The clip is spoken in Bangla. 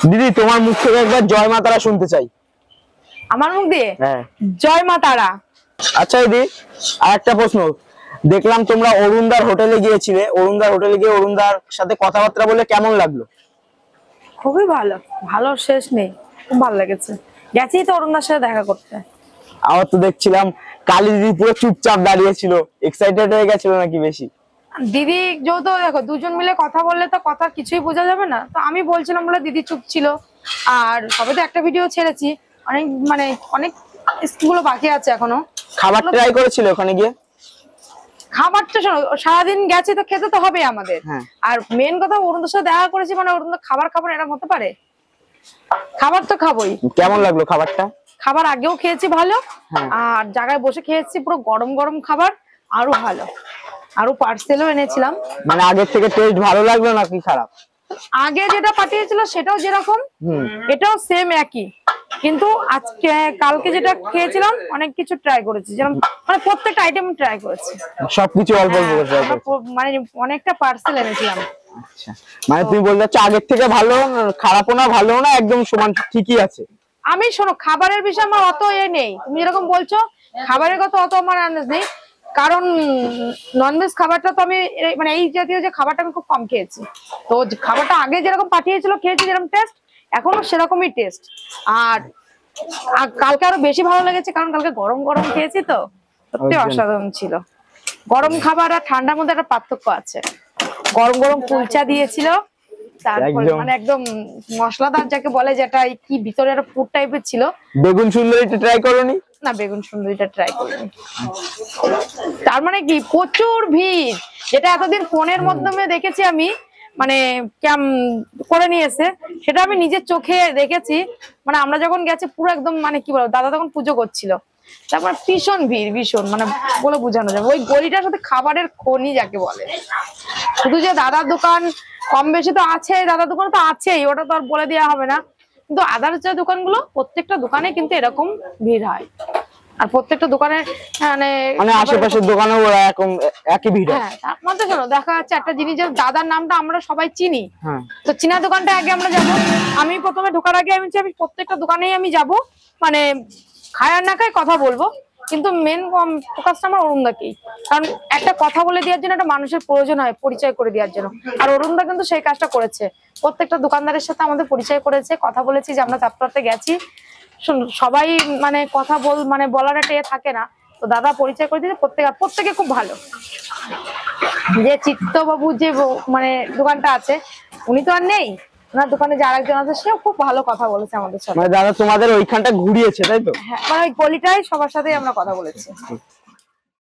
দিদি তোমার মুখ থেকে একবার জয় মা তারা শুনতে চাই। আমার মুখ দিয়ে? হ্যাঁ। জয় মা তারা। আচ্ছা দিদি, আর একটা প্রশ্ন, দেখলাম তোমরা অরুণদার হোটেলে গিয়েছিলে, অরুণদার হোটেলে গিয়ে অরুণদার সাথে কথাবার্তা বলে কেমন লাগলো? খুবই ভালো, ভালো শেষ নেই, খুব ভালো লেগেছে। গেছি তো অরুণদার সাথে দেখা করতে। আমার তো দেখছিলাম কালী দিদি পুরো চুপচাপ দাঁড়িয়ে ছিল, এক্সাইটেড হয়ে গেছিল নাকি বেশি? দিদি যেহেতু দেখো দুজন মিলে কথা বললে তো কথা কিছুই বোঝা যাবে না, তো আমি বলছিলাম বলে দিদি চুপ ছিল। আর সবে তো একটা ভিডিও ছেড়েছি, অনেক স্কুলগুলো বাকি আছে এখনো। খাবার ট্রাই করেছিল ওখানে গিয়ে? খাবারটা শোনো, সারাদিন গেছি তো খেতে তো হবে আমাদের। আর মেন কথা অরুণদার সাথে দেখা করেছি মানে অরুণ খাবার খাবার এরকম হতে পারে? খাবার তো খাবোই। কেমন লাগলো খাবারটা? খাবার আগেও খেয়েছি ভালো, আর জায়গায় বসে খেয়েছি পুরো গরম গরম খাবার, আরো ভালো। আরো পার্সেলও এনেছিলাম। মানে আগের থেকে টেস্ট ভালো লাগলো নাকি খারাপ? আগে যেটা পাঠিয়েছিল সেটাও যেরকম এটাও সেম একই, কিন্তু আজকে কালকে যেটা খেয়েছিলাম অনেক কিছু ট্রাই করেছি, যেরকম মানে প্রত্যেকটা আইটেম ট্রাই করেছি, সবকিছু অল্প অল্প করে ট্রাই করেছি। মানে অনেকটা পার্সেল এনেছিলাম। আচ্ছা, মানে তুমি বলতে চাচ্ছ আগের থেকে ভালো, খারাপও না ভালো না, একদম সমান ঠিকই আছে? আমি শোনো, খাবারের বিষয়ে আমার অত নেই, তুমি যেরকম বলছো খাবারের কথা অত আমার আন্দাজ নেই, কারণ ননভেজ খাবারটা তো আমি মানে এই জাতীয় যে খাবারটা আমি খুব কম খেয়েছি, তো খাবারটা আগে যেরকম পাঠিয়েছিল খেয়েছি যেরকম টেস্ট, এখনো সেরকমই টেস্ট। আর কালকে আরো বেশি ভালো লেগেছে, কারণ কালকে গরম গরম খেয়েছি তো, সত্যি অসাধারণ ছিল। গরম খাবার আর ঠান্ডার মধ্যে একটা পার্থক্য আছে। গরম গরম কুলচা দিয়েছিল, তারপরে মানে একদম মশলাদার যাকে বলে, যেটা কি ভিতরে একটা পুর টাইপের ছিল। বেগুন সুন্দরীটা ট্রাই করোনি? না, বেগুন সুন্দরীটা ট্রাই করিনি। তার মানে কি প্রচুর ভিড়, যেটা এতদিন ফোনের মাধ্যমে দেখেছি আমি, মানে কেম করে নিয়েছে, সেটা আমি নিজের চোখে দেখেছি। মানে আমরা যখন গেছি পুরো একদম মানে কি বলবো, দাদা তখন পুজো করছিল, তারপর ভীষণ ভিড়, ভীষণ মানে বলে বোঝানো যাবে। ওই গলিটার সাথে খাবারের খনি যাকে বলে, শুধু যে দাদার দোকান কম বেশি তো আছে, দাদার দোকান তো আছেই, ওটা তো আর বলে দেওয়া হবে না, কিন্তু আদার্স যে দোকানগুলো প্রত্যেকটা দোকানে কিন্তু এরকম ভিড় হয়। আর প্রত্যেকটা দোকানে মানে আশেপাশের দোকানেও এরকম একই ভিড়। হ্যাঁ, তার মধ্যে শোনো দেখা যাচ্ছে একটা জিনিস, যে দাদার নামটা আমরা সবাই চিনি, তো চিনা দোকানটা আগে আমরা যাবো। আমি প্রথমে ঢোকার আগে আমি প্রত্যেকটা দোকানেই আমি যাব, মানে খায় আর না খায় কথা বলবো, কিন্তু মেন ফোকাসটা আমার অরুণদাকেই, কারণ একটা কথা বলে দেওয়ার জন্য একটা মানুষের প্রয়োজন হয় পরিচয় করে দেওয়ার জন্য, আর অরুণদা কিন্তু সেই কাজটা করেছে। প্রত্যেকটা দোকানদারের সাথে আমাদের পরিচয় করেছে, কথা বলেছি যে আমরা চাঁদপাড়াতে গেছি, সবাই মানে কথা মানে বলার একটা থাকে না, তো দাদা পরিচয় করে দিয়েছে। প্রত্যেকে খুব ভালো। যে চিত্তবাবু যে মানে দোকানটা আছে, উনি তো আর নেই, ওনার দোকানে যে আরেকজন আছে সেও খুব ভালো কথা বলেছে আমাদের সাথে। মানে দাদা তোমাদের ওইখানটা ঘুরিয়েছে তাই তো? হ্যাঁ, মানে ওই গলিটাই সবার সাথে আমরা কথা বলেছি।